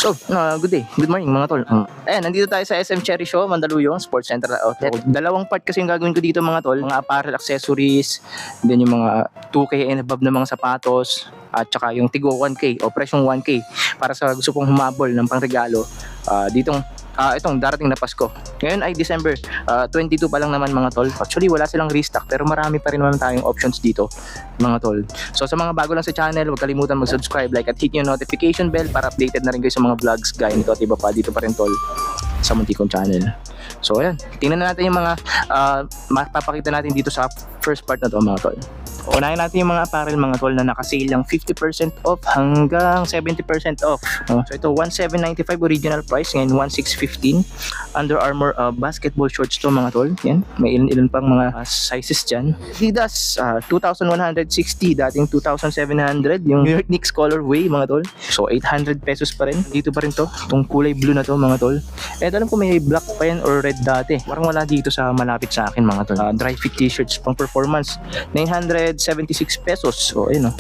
So, good day. Good morning mga tol. Ayan, nandito tayo sa SM Cherry Show, Mandaluyong, Sports Center Outlet. Dalawang part kasi yung gagawin ko dito mga tol. Mga apparel accessories, then yung mga 2K and above na mga sapatos, at saka yung Tigo 1K o presyong 1K para sa gusto pong humabol ng pangregalo. Itong darating na Pasko. Ngayon ay December 22 pa lang naman mga tol. Actually wala silang restock pero marami pa rin naman tayong options dito mga tol. So sa mga bago lang sa channel, huwag kalimutan mag-subscribe, like at hit yung notification bell para updated na rin kayo sa mga vlogs gaya nito at iba pa dito pa rin tol sa Muntikong channel. So ayan, tingnan na natin yung mga mapapakita natin dito sa first part na to mga tol. Unahin natin yung mga apparel mga tol na naka-sale lang 50% off hanggang 70% off. So ito 1795 original price, ngayon 1615. Under Armour basketball shorts to mga tol. Yan, may ilan pang mga sizes dyan. Adidas 2160, dating 2700 yung New York Knicks colorway mga tol. So 800 pesos pa rin. Dito pa rin to, itong kulay blue na to mga tol. Alam ko may black pa yan or red dati. Parang wala dito sa malapit sa akin mga tol. Dry fit t-shirts pang performance, 976 pesos. So ayun o.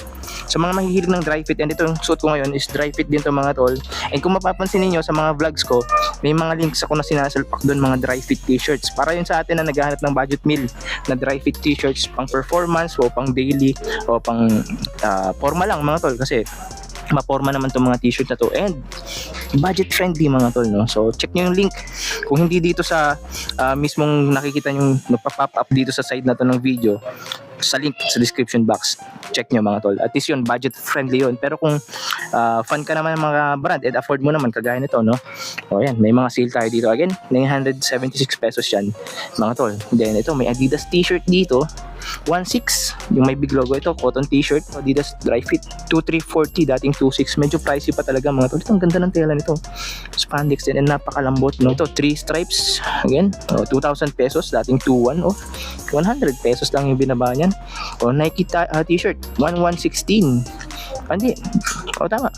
Sa mga mahihilig ng dry fit, and ito yung suit ko ngayon is dry fit din to mga tol. And kung mapapansin niyo sa mga vlogs ko, may mga links ako na sinasalpak doon, mga dry fit t-shirts. Para yun sa atin na naghahanap ng budget meal na dry fit t-shirts pang performance o pang daily o pang forma lang mga tol, kasi maporma naman itong mga t-shirt na to and budget friendly mga tol, no? So check nyo yung link kung hindi dito sa mismong nakikita nyo nagpa-pop up dito sa side na to ng video, sa link sa description box, check nyo mga tol. At least yun, budget friendly yun. Pero kung fan ka naman ng mga brand and afford mo naman kagaya nito, no? O yan, may mga sale tayo dito. Again, 976 pesos yan mga tol. Then ito, may Adidas t-shirt dito 1.6, yung may big logo. Ito cotton t-shirt, Adidas dry fit, 2.340, dating 2.6. Medyo pricey pa talaga mga tol. Ito ang ganda ng tela nito, spandex din and napakalambot, no? Ito 3 stripes, again 2,000 pesos, dating 2.1. 100 pesos lang yung binaba niyan. Nike t-shirt 1.116. Hindi, tama,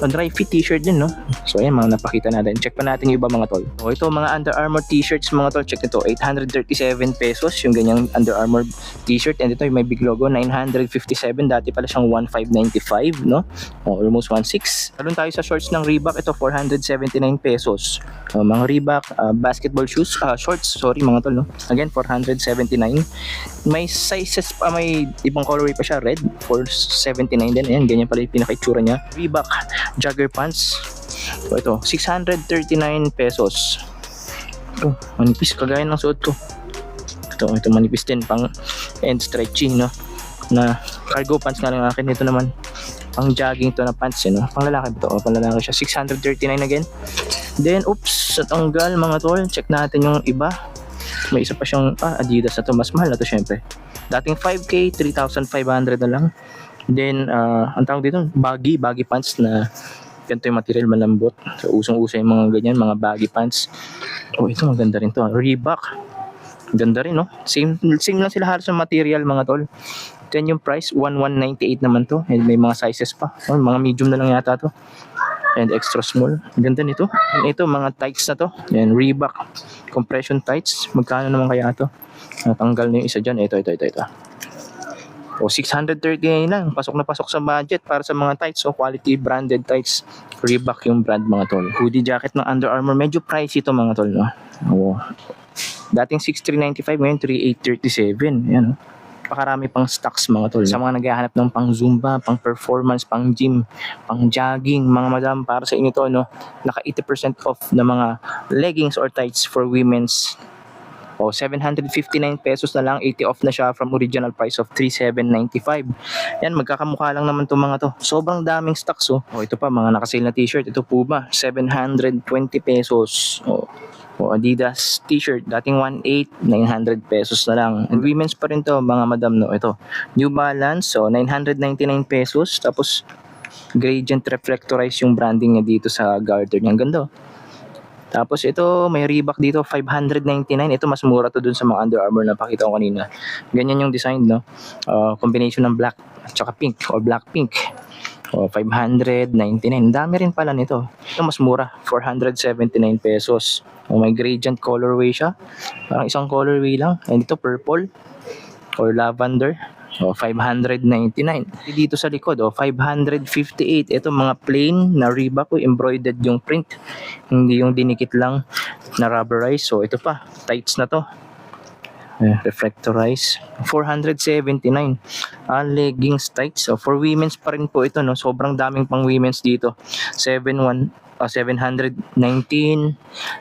dry fit t-shirt din, no? So ayan, mga napakita natin. Check pa natin yung iba mga tol. Ito mga Under Armour t-shirts mga tol. Check nito, 837 pesos yung ganyang Under Armour t-shirt. And ito yung may big logo, 957. Dati pala siyang 1,595, no? Almost 1,600. Talon tayo sa shorts ng Reebok. Ito 479 pesos. Mga Reebok basketball shoes, shorts, sorry mga tol, no? Again 479. May sizes pa, may ibang colorway pa siya, red 479 din. Ayan, ganyan pala yung pinaka-itsura niya. Reebok jogger pants. So ito 639 pesos. Ito manipis, kagaya ng suot ko. Ito manipis din, pang and stretching, no? Na cargo pants nga lang akin. Ito naman pang jogging to na pants, no? Pang lalaki ito, pang lalaki siya. 639 again. Then oops, natanggal mga tol. Check natin yung iba. May isa pa siyang Adidas na to, mas mahal na to syempre. Dating 5K, 3,500 na lang. Then ang tawag dito, baggy pants na ganito yung material, malambot. So usong-uso yung mga ganyan, mga baggy pants. Ito maganda rin to, Reebok. Ganda rin, no? Same lang sila halos ng material mga tol. Then yung price 1,198 naman to, and may mga sizes pa. Mga medium na lang yata to, and extra small. Ganda nito. Ito mga tights na to, yan, Reebok compression tights. Magkano naman kaya to? Natanggal na yung isa dyan. Ito 639 lang, pasok na pasok sa budget para sa mga tights. Quality branded tights, Reebok yung brand mga tol. Hoodie jacket ng Under Armour, medyo pricey ito mga tol, no? Dating 6,395, ngayon 3,837. Yan, no? Pakarami pang stocks mga tol. Sa mga naghahanap ng pang zumba, pang performance, pang gym, pang jogging, mga madam, para sa inyo to, no? Naka 80% off na mga leggings or tights for women's. 759 pesos na lang, 80 off na siya from original price of 3,795. Yan, magkakamukha lang naman itong mga to. Sobrang daming stocks. Ito pa, mga nakasale na t-shirt. Ito Puma, 720 pesos. Adidas t-shirt, dating 1,800, 900 pesos na lang. And women's pa rin to mga madam, no? Ito, New Balance, 999 pesos. Tapos gradient reflectorize yung branding niya dito sa garter niya. Ang ganda. Tapos ito, may Reebok dito, 599. Ito mas mura to dun sa mga Under Armour na pakita ko kanina. Ganyan yung design, no? Combination ng black at saka pink or black pink. 599. Dami rin pala nito. Ito mas mura, 479 pesos. May gradient colorway siya. Parang isang colorway lang. And ito purple or lavender. O, 599. Dito sa likod, 558. Ito mga plain na Reebok, embroidered yung print. Hindi yung dinikit lang na rubberized. So, ito pa, tights na to. Reflectorize 479. Leggings tights. So for women's pa rin po ito, no. Sobrang daming pang women's dito. 719.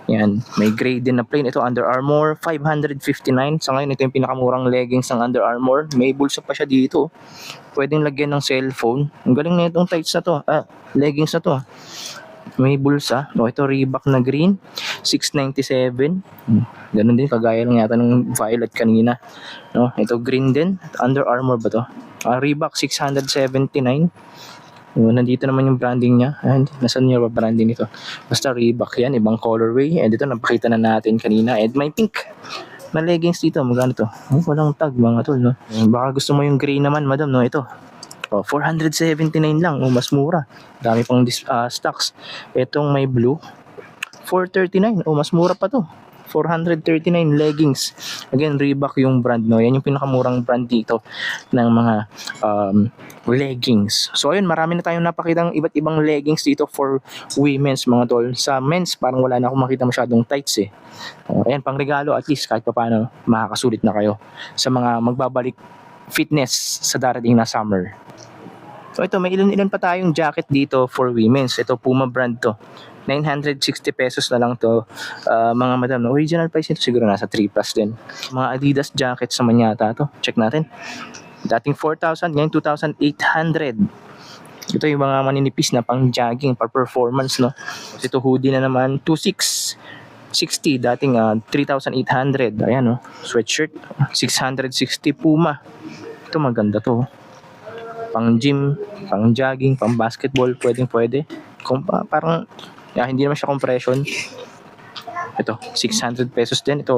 Yan, may gray din na plain. Ito Under Armour 559. Sa ngayon ito yung pinakamurang leggings ng Under Armour. May bulsa pa siya dito. Pwedeng lagyan ng cellphone. Ang galing na itong tights na to. Leggings na to. May bulsa. Ito Reebok na green 697. Ganun din, kagaya lang yata ng violet kanina. No, ito green din. Under Armour ba to? Reebok 679. Nandito naman yung branding niya. Nasaan yung branding nito? Basta Reebok yan, ibang colorway. And ito, napakita na natin kanina. And may pink na leggings dito. Magkano to? Walang tag mga tol, no? Baka gusto mo yung gray naman, madam, no? Ito. 479 lang. Mas mura. Dami pang stocks. Itong may blue. 439. Mas mura pa to. 439 leggings. Again, Reebok yung brand, no? Yan yung pinakamurang brand dito ng mga leggings. So ayun, marami na tayong napakitang iba't ibang leggings dito for women's mga tol. Sa men's, parang wala na akong makita masyadong tights eh. Ayan, pang regalo at least kahit paano makakasulit na kayo sa mga magbabalik fitness sa darating na summer. So ito, may ilan pa tayong jacket dito for women's. Ito, Puma brand to. 960 pesos na lang to. Mga madam, no? Original price nito siguro nasa 3 plus din. Mga Adidas jackets naman yata to. Check natin. Dating 4,000, ngayon 2,800. Ito yung mga maninipis na pang jogging, pang performance, no? Ito hoodie na naman, 2,660. Dating 3,800. Ayan, no? Sweatshirt, 660. Puma. Ito maganda to. Pang gym, pang jogging, pang basketball, pwede. Parang hindi naman siya compression. Ito, 600 pesos din. Ito,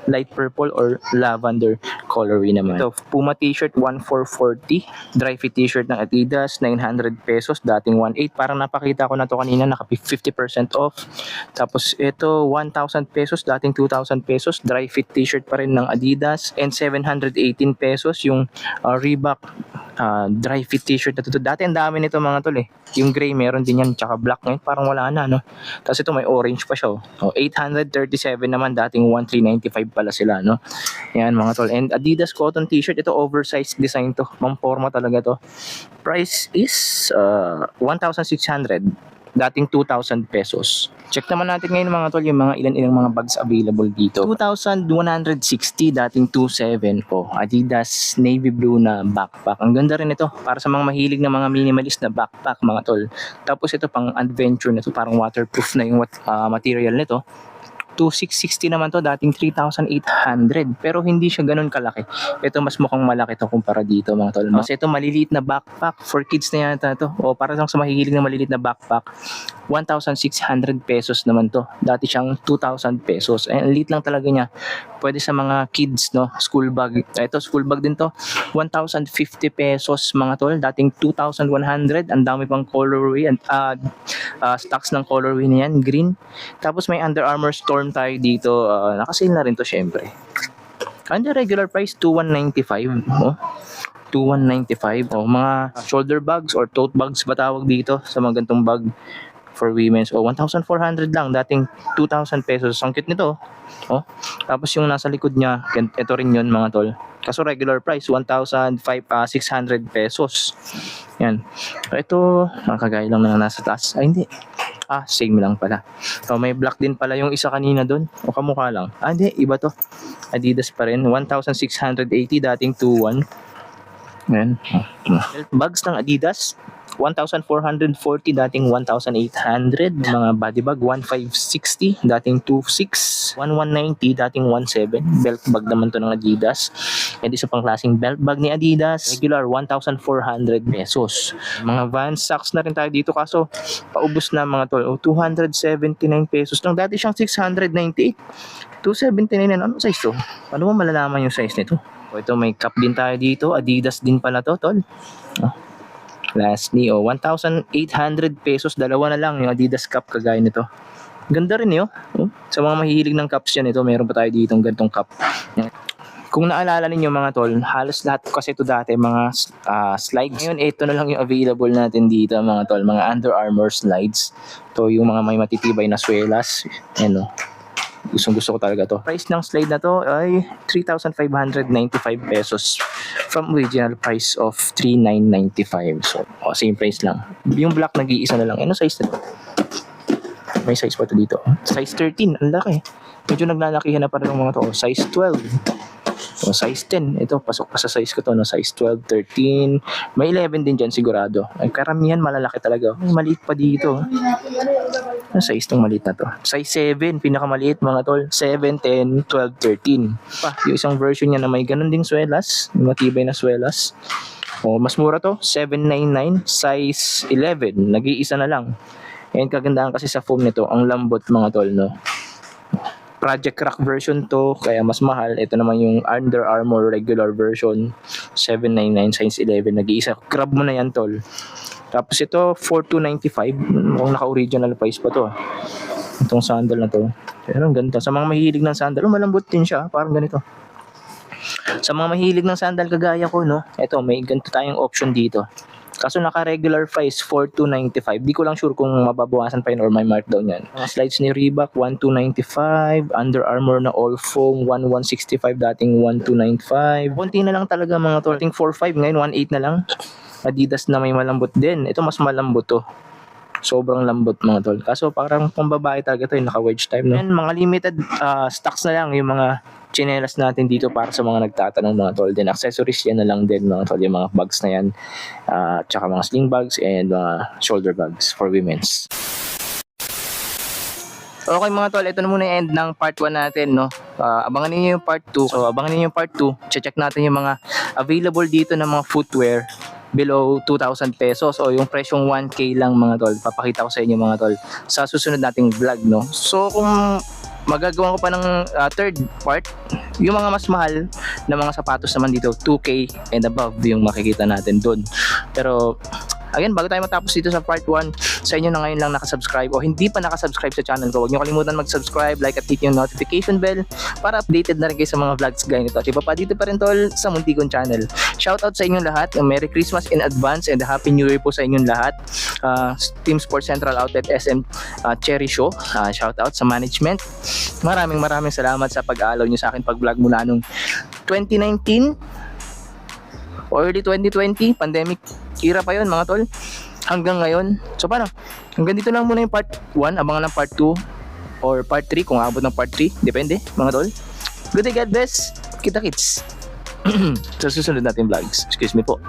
light purple or lavender colorway naman. Ito, Puma t-shirt, 1,440. Dry fit t-shirt ng Adidas, 900 pesos. Dating 1,800. Parang napakita ko na to kanina, naka 50% off. Tapos ito, 1,000 pesos. Dating 2,000 pesos. Dry fit t-shirt pa rin ng Adidas. And 718 pesos yung Reebok dry fit t-shirt na to. Dati ang dami nito mga tol eh. Yung gray meron din yan, tsaka black ngayon parang wala na, no? Tapos ito may orange pa siya. 837 naman, dating 1,395 pala sila, no? Yan mga tol. And Adidas cotton t-shirt, ito oversized design to. Pang-forma talaga to. Price is 1,600. Dating 2,000 pesos. Check naman natin ngayon mga tol yung mga ilang mga bags available dito. 2,160, dating 2,700 po. Adidas navy blue na backpack. Ang ganda rin ito para sa mga mahilig na mga minimalist na backpack mga tol. Tapos ito pang adventure na ito, parang waterproof na yung material nito. 2,660 naman to, dating 3,800. Pero hindi siya ganun kalaki. Ito mas mukhang malaki to kumpara dito mga tol. Mas ito maliliit na backpack for kids na yata to. O para lang sa mahihilig na maliliit na backpack. 1,600 pesos naman to. Dati siyang 2,000 pesos. Ang liit lang talaga niya. Pwede sa mga kids, no? School bag. Ito, school bag din to. 1,050 pesos mga tol. Dating 2,100. Ang dami pang colorway. Stocks ng colorway na yan. Green. Tapos may Under Armour Storm tayo dito. Nakasale na rin to syempre. Under regular price, 2,195. 2,195. Mga shoulder bags or tote bags ba tawag dito sa mga gantong bag for women's. 1,400 lang. Dating 2,000 pesos. Ang cute nito. Tapos yung nasa likod niya, ito rin yun mga tol. Kaso regular price, 1,600 pesos. Yan. Ito, kagaya lang na nasa taas. Ay, hindi. Same lang pala. May black din pala yung isa kanina doon. O kamukha lang. Hindi. Iba to. Adidas pa rin. 1,680 dating 2,100. Yan. Bags ng Adidas. 1,440 dating 1,800. Mga body bag 1,560 dating 2,600. 1,190 dating 1,700. Belt bag naman to ng Adidas. And isa pang klaseng belt bag ni Adidas. Regular 1,400 pesos. Mga Vans socks na rin tayo dito kaso paubos na mga tol. 279 pesos lang. Dati siyang 698. 279 na. Anong size to? Paano mo malalaman yung size nito? Ito may cup din tayo dito. Adidas din pala to tol. Lastly, 1,800 pesos. Dalawa na lang yung Adidas cup kagaya nito. Ganda rin yun. Sa mga mahihilig ng cups yan, ito meron pa tayo dito ng gantong cup. Kung naalala ninyo mga tol, halos lahat kasi ito dati mga slides. Ngayon, ito na lang yung available natin dito mga tol, mga Under Armour slides. Ito yung mga may matitibay na swelas. Ayan o. Gusto ko talaga to. Price ng slide na to ay 3,595 pesos from original price of 3,995. So, same price lang. Yung black nag-iisa na lang. Ano size na to? May size pa to dito. Size 13. Ang laki. Medyo naglalakihan na pa rin ng mga to. Size 12. So, size 10. Ito, pasok pa sa size ko to. No? Size 12, 13. May 11 din dyan sigurado. Ay, karamihan malalaki talaga. May maliit pa dito. Ano size tong maliit na to? Size 7. Pinakamaliit mga tol. 7, 10, 12, 13. Pa, yung isang version niya na may ganun ding swelas. Yung matibay na swelas. O, mas mura to. 799. Size 11. Nag-iisa na lang. And kagandahan kasi sa foam nito, ang lambot mga tol, no? Project Crack version to, kaya mas mahal. Ito naman yung Under Armour regular version, 799 size 11, nag-iisa. Grab mo na yan tol. Tapos ito, 4,295. Mukhang naka-original price pa to. Itong sandal na to. Pero ang ganda. Sa mga mahilig ng sandal, malambot din siya. Parang ganito. Sa mga mahilig ng sandal kagaya ko, no? Ito, may ganito tayong option dito. Kaso naka-regular price, 4,295. Di ko lang sure kung mababawasan pa yun or may markdown yan. Mga slides ni Reebok, 1,295. Under Armour na all foam, 1,165. Dating 1,295. Konti na lang talaga mga tol. Dating 4,500. Ngayon, 1,800 na lang. Adidas na may malambot din. Ito mas malambot to. Sobrang lambot mga tol. Kaso parang pambabae talaga to yung naka-wedge type. No? And mga limited stocks na lang yung mga chinelas natin dito para sa mga nagtatanong mga tol. Then accessories yan na lang din mga tol. Yung mga bags na yan. Tsaka mga sling bags and mga shoulder bags for women's. Okay mga tol, ito na muna yung end ng part 1 natin, no? Abangan niyo yung part 2. So abangan niyo yung part 2. Check natin yung mga available dito na mga footwear below 2,000 pesos o yung presyong 1K lang mga tol. Papakita ko sa inyo mga tol sa susunod nating vlog, no? So kung magagawa ko pa ng third part, yung mga mas mahal na mga sapatos naman dito, 2K and above yung makikita natin doon. Pero again, bago tayo matapos dito sa part 1, sa inyo na ngayon lang nakasubscribe o hindi pa nakasubscribe sa channel ko, huwag nyo kalimutan mag-subscribe, like at hit yung notification bell para updated na rin kayo sa mga vlogs gaya nito. At iba pa dito pa rin tol sa Muntikon channel. Shoutout sa inyong lahat, Merry Christmas in advance and Happy New Year po sa inyong lahat. Team Sports Central Outlet SM Cherry Show, shoutout sa management. Maraming salamat sa pag-allow nyo sa akin pag-vlog mula nung 2019 o early 2020, pandemic era pa yun mga tol, hanggang ngayon. So paano? Hanggang dito lang muna yung part 1, abangan ng part 2 or part 3 kung aabot ng part 3, depende mga tol. Good day, God bless, kita kits sa susunod natin vlogs. Excuse me po.